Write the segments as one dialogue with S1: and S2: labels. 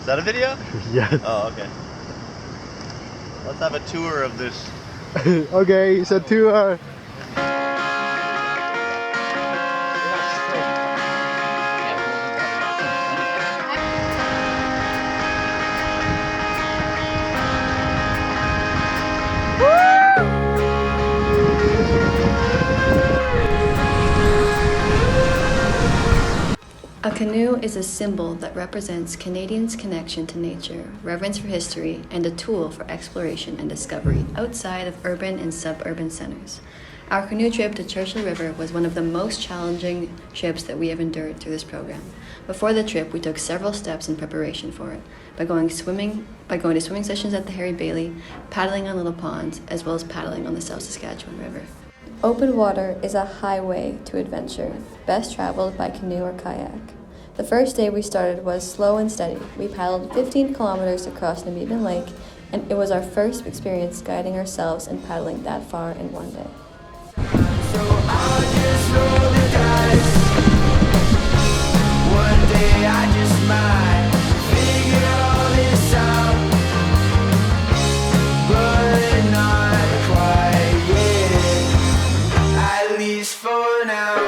S1: Is that a video?
S2: Yes.
S1: Oh, okay. Let's have a tour of this.
S2: Okay, so tour.
S3: A canoe is a symbol that represents Canadians' connection to nature, reverence for history, and a tool for exploration and discovery outside of urban and suburban centers. Our canoe trip to Churchill River was one of the most challenging trips that we have endured through this program. Before the trip, we took several steps in preparation for it, by going to swimming sessions at the Harry Bailey, paddling on little ponds, as well as paddling on the South Saskatchewan River. Open water is a highway to adventure, best traveled by canoe or kayak. The first day we started was slow and steady. We paddled 15 kilometers across Namibian Lake, and it was our first experience guiding ourselves and paddling that far in one day.
S4: So I'll just roll the dice. One day I just might figure all this out, but not quite yet, at least for now.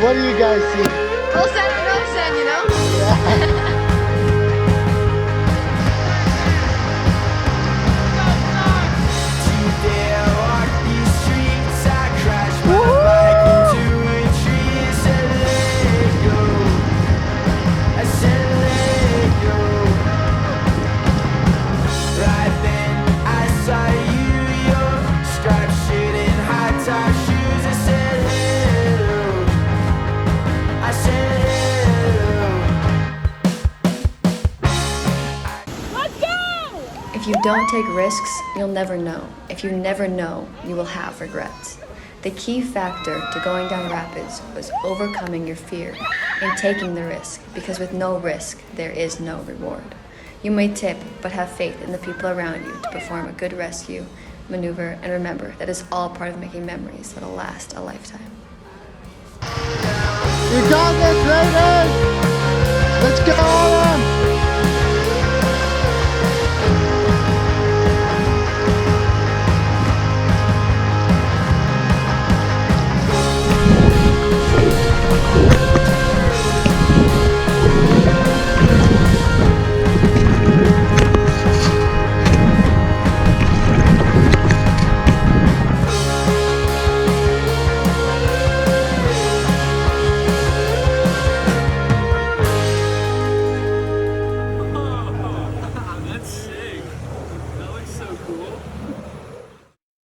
S2: What do you guys see?
S3: Full send or no send, you know?
S4: Today I walk these streets, I crash my bike into a tree. I said let go, I said let go. Right then I saw you, your striped shirt and high top shoes. I said hello, I said hello.
S5: Let's go!
S3: If you don't take risks, you'll never know. If you never know, you will have regrets. The key factor to going down rapids was overcoming your fear and taking the risk, because with no risk, there is no reward. You may tip, but have faith in the people around you to perform a good rescue maneuver, and remember that it's all part of making memories that'll last a lifetime.
S2: You got this, Raiden! Let's go!